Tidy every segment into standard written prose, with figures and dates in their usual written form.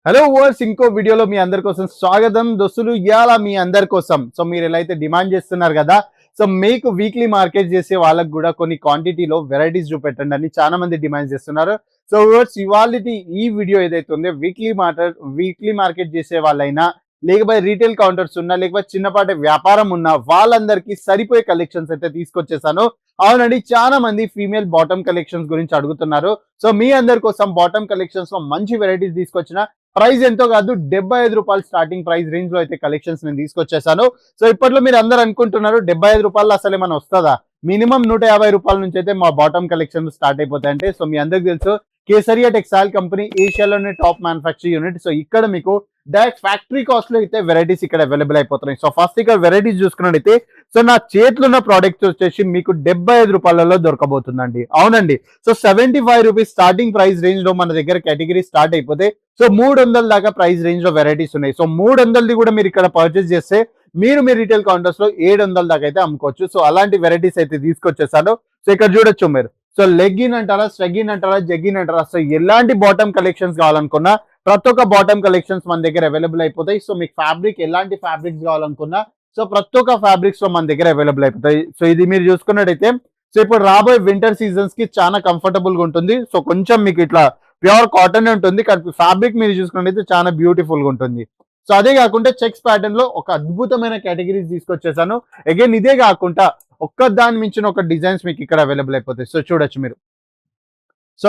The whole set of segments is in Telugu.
హలో వర్స్ ఇంకో వీడియోలో మీ అందరి కోసం స్వాగతం దోస్తులు. ఇవాళ మీ అందరి కోసం మీరు ఎలా అయితే డిమాండ్ చేస్తున్నారు కదా, మీకు వీక్లీ మార్కెట్ చేసే వాళ్ళకి కూడా కొన్ని క్వాంటిటీలో వెరైటీస్ చూపెట్టండి అని చాలా మంది డిమాండ్ చేస్తున్నారు. వర్స్ ఇవాళ ఈ వీడియో ఏదైతే ఉందో వీక్లీ మార్కెట్ చేసే వాళ్ళైనా, లేకపోతే రీటైల్ కౌంటర్స్ ఉన్నా, లేకపోతే చిన్నపాటి వ్యాపారం ఉన్నా వాళ్ళందరికీ సరిపోయే కలెక్షన్స్ అయితే తీసుకొచ్చేసాను. అవునండి, చాలా మంది ఫీమేల్ బాటమ్ కలెక్షన్స్ గురించి అడుగుతున్నారు. మీ అందరి కోసం బాటమ్ కలెక్షన్స్ లో మంచి వెరైటీస్ తీసుకొచ్చిన. ప్రైస్ ఎంతో కాదు, ₹75 స్టార్టింగ్ ప్రైస్ రేంజ్ లో అయితే కలెక్షన్స్ నేను తీసుకొచ్చేసాను. ఇప్పట్లో మీరు అందరు అనుకుంటున్నారు ₹75 అసలు ఏమైనా వస్తుందా? మినిమం ₹150 నుంచి అయితే మా బాటమ్ కలెక్షన్ స్టార్ట్ అయిపోతాయంటే, మీ అందరికి తెలుసు కేసరియా టెక్స్టైల్ కంపెనీ ఏషియాలోనే టాప్ మ్యానుఫ్యాక్చరింగ్ యూనిట్. ఇక్కడ మీకు డైరెక్ట్ ఫ్యాక్టరీ కాస్ట్ లో అయితే వెరైటీస్ ఇక్కడ అవైలబుల్ అయిపోతున్నాయి. ఫస్ట్ ఇక్కడ వెరైటీస్ చూసుకున్నట్టయితే నా చేతిలో ఉన్న ప్రోడక్ట్స్ వచ్చేసి మీకు ₹75 దొరకబోతుందండి. అవునండి, ₹75 స్టార్టింగ్ ప్రైస్ రేంజ్ లో మన దగ్గర కేటగిరీ స్టార్ట్ అయిపోతే 300 దాకా ప్రైస్ రేంజ్ లో వెరైటీస్ ఉన్నాయి. 300ది కూడా మీరు ఇక్కడ పర్చేస్ చేస్తే మీరు మీ రీటైల్ కౌంటర్స్ లో 700 దాకా అయితే అమ్ముకోవచ్చు. అలాంటి వెరైటీస్ అయితే తీసుకొచ్చేసాను. ఇక్కడ చూడొచ్చు మీరు. లెగ్గిన్ అంటారా, స్ట్రెగిన్ అంటారా, జగ్గిన్ అంటారా, ఎలాంటి బాటమ్ కలెక్షన్స్ కావాలనుకున్నా ప్రతి ఒక్క బాటమ్ కలెక్షన్స్ మన దగ్గర అవైలబుల్ అయిపోతాయి. మీకు ఫ్యాబ్రిక్ ఎలాంటి ఫ్యాబ్రిక్స్ కావాలనుకున్నా ప్రతి ఒక్క ఫ్యాబ్రిక్స్ లో మన దగ్గర అవైలబుల్ అయిపోతాయి. ఇది మీరు చూసుకున్నట్టయితే ఇప్పుడు రాబోయే వింటర్ సీజన్స్ కి చాలా కంఫర్టబుల్ గా ఉంటుంది. కొంచెం మీకు ఇట్లా ప్యూర్ కాటన్ ఉంటుంది, కానీ ఫ్యాబ్రిక్ మీరు చూసుకున్నట్టయితే చాలా బ్యూటిఫుల్ గా ఉంటుంది. అదే కాకుండా చెక్స్ ప్యాటర్న్ లో ఒక అద్భుతమైన కేటగిరీస్ తీసుకొచ్చేసాను. అగైన్ ఇదే కాకుండా ఒక్క దాని మించిన ఒక డిజైన్స్ మీకు ఇక్కడ అవైలబుల్ అయిపోతాయి. చూడొచ్చు మీరు.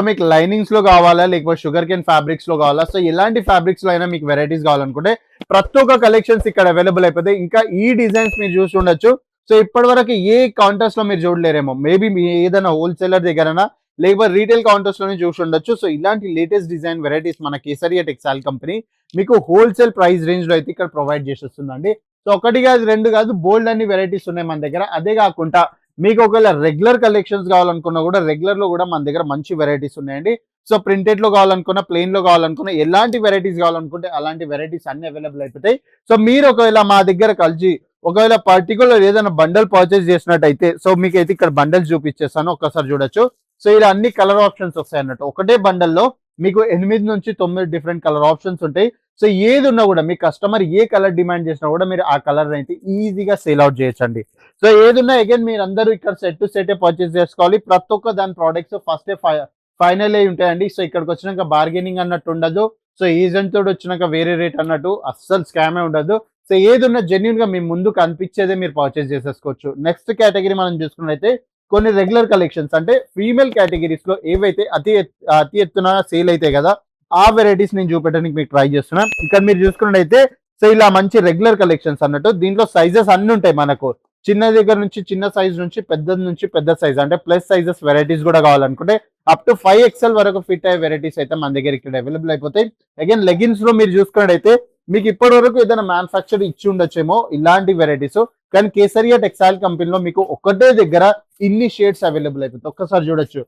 మీకు లైనింగ్స్ లో కావాలా, లేకపోతే షుగర్ కేన్ ఫ్యాబ్రిక్స్ లో కావాలా, ఎలాంటి ఫ్యాబ్రిక్స్ లో అయినా మీకు వెరైటీస్ కావాలనుకుంటే ప్రతి ఒక్క కలెక్షన్స్ ఇక్కడ అవైలబుల్ అయిపోతాయి. ఇంకా ఈ డిజైన్స్ మీరు చూసి ఉండొచ్చు. ఇప్పటి వరకు ఏ కౌంటర్స్ లో మీరు చూడలేరేమో, మేబీ మీ ఏదైనా హోల్సేలర్ దగ్గరనా లేకపోతే రీటైల్ కౌంటర్స్ లోనే చూసి ఉండొచ్చు. ఇలాంటి లేటెస్ట్ డిజైన్ వెరైటీస్ మన కేసరియా టెక్స్టైల్ కంపెనీ మీకు హోల్సేల్ ప్రైస్ రేంజ్ లో అయితే ఇక్కడ ప్రొవైడ్ చేసేస్తుందండి. ఒకటి కాదు, రెండు కాదు, బోల్డ్ అన్ని వెరైటీస్ ఉన్నాయి మన దగ్గర. అదే కాకుండా మీకు ఒకవేళ రెగ్యులర్ కలెక్షన్స్ కావాలనుకున్నా కూడా రెగ్యులర్ లో కూడా మన దగ్గర మంచి వెరైటీస్ ఉన్నాయండి. ప్రింటెడ్ లో కావాలనుకున్నా, ప్లెయిన్ లో కావాలనుకున్నా, ఎలాంటి వెరైటీస్ కావాలనుకుంటే అలాంటి వెరైటీస్ అన్ని అవైలబుల్ అయిపోతాయి. మీరు ఒకవేళ మా దగ్గర కలిసి ఒకవేళ పర్టికులర్ ఏదైనా బండల్ పర్చేస్ చేసినట్టయితే మీకు అయితే ఇక్కడ బండల్స్ చూపించేస్తాను, ఒక్కసారి చూడొచ్చు. ఇలా అన్ని కలర్ ఆప్షన్స్ వస్తాయి అన్నట్టు. ఒకటే బండల్లో మీకు 8 నుంచి 9 డిఫరెంట్ కలర్ ఆప్షన్స్ ఉంటాయి. ఏది ఉన్నా కూడా మీ కస్టమర్ ఏ కలర్ డిమాండ్ చేసినా కూడా మీరు ఆ కలర్ అయితే ఈజీగా సేల్ అవుట్ చేయొచ్చండి. ఏదున్నా అగైన్ మీరు అందరూ ఇక్కడ సెట్ టు సెట్ పర్చేస్ చేసుకోవాలి. ప్రతి ఒక్క దాని ప్రోడక్ట్స్ ఫస్ట్ ఫైనల్ అయి ఉంటాయండి. ఇక్కడికి వచ్చినాక బార్గెనింగ్ అన్నట్టు ఉండదు. ఏజెంట్ తోటి వచ్చినాక వేరే రేట్ అన్నట్టు అస్సలు స్కామే ఉండదు. ఏది ఉన్నా జెన్యున్ గా మీ ముందు కనిపించేదే మీరు పర్చేస్ చేసేసుకోవచ్చు. నెక్స్ట్ కేటగిరీ మనం చూసుకున్నట్లయితే కొన్ని రెగ్యులర్ కలెక్షన్స్, అంటే ఫీమేల్ కేటగిరీస్ లో ఏవైతే అతి ఎత్తున సేల్ అయితే కదా ఆ వెరైటీస్ నేను చూపెట్టడానికి మీకు ట్రై చేస్తున్నా. ఇక్కడ మీరు చూసుకున్నట్టయితే ఇలా మంచి రెగ్యులర్ కలెక్షన్స్ అన్నట్టు. దీంట్లో సైజెస్ అన్ని ఉంటాయి మనకు. చిన్న దగ్గర నుంచి చిన్న సైజ్ నుంచి పెద్ద సైజ్, అంటే ప్లస్ సైజెస్ వెరైటీస్ కూడా కావాలనుకుంటే అప్ టు 5XL వరకు ఫిట్ అయ్యే వెరైటీస్ అయితే మన దగ్గర ఇక్కడ అవైలబుల్ అయిపోతాయి. అగైన్ లెగిన్స్ లో మీరు చూసుకున్నట్టయితే మీకు ఇప్పటి వరకు ఏదైనా మ్యానుఫ్యాక్చర్ ఇచ్చి ఉండొచ్చేమో ఇలాంటి వెరైటీస్, కానీ కేసరియా టెక్స్టైల్ కంపెనీలో మీకు ఒకటే దగ్గర ఇన్ని షేడ్స్ అవైలబుల్ అయిపోతాయి. ఒక్కసారి చూడొచ్చు.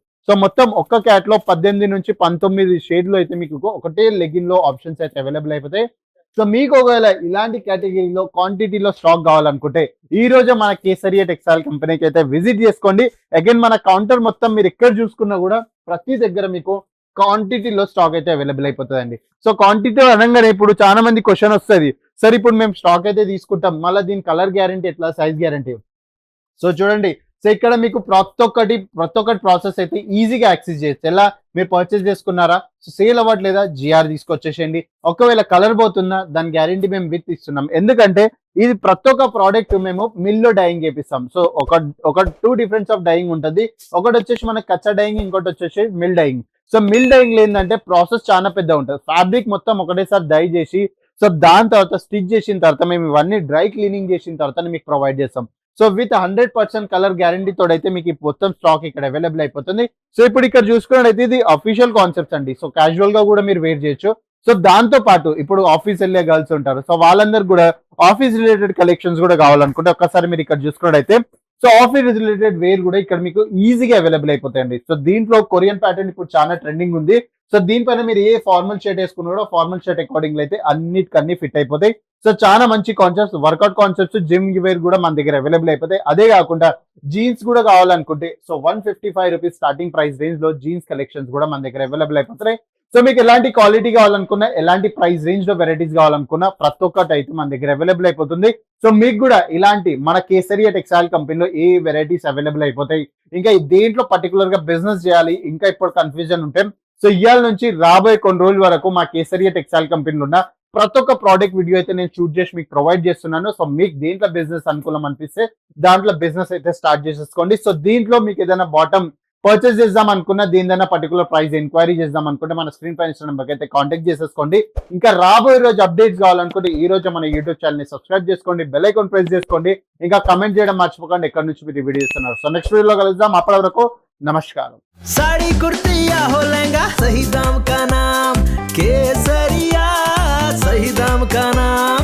మొత్తం ఒక్క క్యాట్ లో 18 నుంచి 19 షేడ్లు అయితే మీకు ఒకటే లెగిన్ లో ఆప్షన్స్ అయితే అవైలబుల్ అయిపోతాయి. మీకు ఒకవేళ ఇలాంటి కేటగిరీలో క్వాంటిటీలో స్టాక్ కావాలనుకుంటే ఈ రోజు మన కేసరియా టెక్స్టైల్ కంపెనీకి అయితే విజిట్ చేసుకోండి. అగైన్ మన కౌంటర్ మొత్తం మీరు ఎక్కడ చూసుకున్నా కూడా ప్రతి దగ్గర మీకు క్వాంటిటీలో స్టాక్ అయితే అవైలబుల్ అయిపోతుందండి. క్వాంటిటీ అనగానే ఇప్పుడు చాలా మంది క్వశ్చన్ వస్తుంది, సరే ఇప్పుడు మేము స్టాక్ అయితే తీసుకుంటాం, మళ్ళీ దీని కలర్ గ్యారంటీ ఎట్లా, సైజ్ గ్యారంటీ. చూడండి, ఇక్కడ మీకు ప్రతి ఒక్కటి ప్రాసెస్ అయితే ఈజీగా యాక్సెస్ చేయొచ్చు. ఎలా మీరు పర్చేస్ చేసుకున్నారా, సేల్ అవ్వట్లేదా, జిఆర్ తీసుకొచ్చేసేయండి. ఒకవేళ కలర్ పోతున్నా దాని గ్యారంటీ మేము విత్ ఇస్తున్నాం. ఎందుకంటే ఇది ప్రతి ఒక్క ప్రోడక్ట్ మేము మిల్లో డైయింగ్ చేపిస్తాం. ఒక 2 డిఫరెన్స్ ఆఫ్ డైయింగ్ ఉంటుంది. ఒకటి వచ్చేసి మనకి కచ్చా డైయింగ్, ఇంకోటి వచ్చేసి మిల్ డైయింగ్. మిల్ డైయింగ్ ఏంటంటే ప్రాసెస్ చాలా పెద్ద ఉంటుంది. ఫ్యాబ్రిక్ మొత్తం ఒకటేసారి డై చేసి దాని తర్వాత స్టిచ్ చేసిన తర్వాత మేము ఇవన్నీ డ్రై క్లీనింగ్ చేసిన తర్వాత మీకు ప్రొవైడ్ చేస్తాం. విత్ 100% కలర్ గ్యారంటీ తోడైతే మీకు మొత్తం స్టాక్ ఇక్కడ అవైలబుల్ అయిపోతుంది. ఇప్పుడు ఇక్కడ చూసుకున్నట్టయితే ఇది అఫీషియల్ కాన్సెప్ట్స్ అండి. క్యాజువల్ గా కూడా మీరు వేర్ చేయొచ్చు. దాంతో పాటు ఇప్పుడు ఆఫీస్ వెళ్ళే గర్ల్స్ ఉంటారు, వాళ్ళందరూ కూడా ఆఫీస్ రిలేటెడ్ కలెక్షన్స్ కూడా కావాలనుకుంటే ఒక్కసారి మీరు ఇక్కడ చూసుకున్నట్టయితే ఆఫీస్ రిలేటెడ్ వేర్ కూడా ఇక్కడ మీకు ఈజీగా అవైలబుల్ అయిపోతాయండి. దీంట్లో కొరియన్ ప్యాటర్న్ ఇప్పుడు చాలా ట్రెండింగ్ ఉంది. దీనిపైన మీరు ఏ ఫార్మల్ షర్ట్ వేసుకున్నా కూడా ఫార్మల్ షర్ట్ అకార్డింగ్ అయితే అన్నిటికన్నీ ఫిట్ అయిపోతాయి. చాలా మంచి concepts, workout concepts, gym wear కూడా మన దగ్గర అవైలబుల్ అయిపోతాయి. అదే కాకుండా జీన్స్ కూడా కావాలనుకుంటే ₹155 స్టార్టింగ్ ప్రైస్ రేంజ్ లో జీన్స్ కలెక్షన్స్ కూడా మన దగ్గర అవైలబుల్ అయిపోతాయి. సో మీకు ఎలాంటి క్వాలిటీ కావాలనుకున్నా, ఎలాంటి ప్రైస్ రేంజ్ లో వెరైటీస్ కావాలనుకున్నా ప్రతి ఒక్కటి అయితే మన దగ్గర అవైలబుల్ అయిపోతుంది. సో మీకు కూడా ఇలాంటి మన కేసరియా టెక్స్టైల్ కంపెనీలో ఏ వెరైటీస్ అవైలబుల్ అయిపోతాయి, ఇంకా దేంట్లో పర్టికులర్ గా బిజినెస్ చేయాలి, ఇంకా ఇప్పుడు కన్ఫ్యూజన్ ఉంటే సో ఇవాళ నుంచి రాబోయే కొన్ని రోజుల వరకు మా కేసరియా టెక్స్టైల్ కంపెనీలో ఉన్న ప్రతి ఒక్క ప్రోడక్ట్ వీడియో అయితే నేను షూట్ చేసి మీకు ప్రొవైడ్ చేస్తున్నాను. సో మీకు దేంట్లో బిజినెస్ అనుకూలం అనిపిస్తే దాంట్లో బిజినెస్ అయితే స్టార్ట్ చేసేసుకోండి. సో దీంట్లో మీకు ఏదైనా బాటమ్ పర్చేస్ చేద్దాం అనుకున్నా, దేనిదైనా పర్టికులర్ ప్రైస్ ఎంక్వైరీ చేద్దాం అనుకుంటే మన స్క్రీన్ పైన ఇచ్చిన నెంబర్కి అయితే కాంటాక్ట్ చేసేసుకోండి. ఇంకా రాబోయే రోజు అప్డేట్స్ కావాలనుకుంటే ఈ రోజు మన యూట్యూబ్ ఛానల్ ని సబ్స్క్రైబ్ చేసుకోండి, బెల్ ఐకాన్ ప్రెస్ చేసుకోండి, ఇంకా కమెంట్ చేయడం మర్చిపోకండి ఎక్కడి నుంచి మీరు వీడియో ఇస్తున్నారు. సో నెక్స్ట్ వీడియోలో కలుద్దాం. అప్పటి వరకు నమస్కారం. साड़ी कुर्ती या हो लहंगा, सही दाम का नाम केसरिया, सही दाम का नाम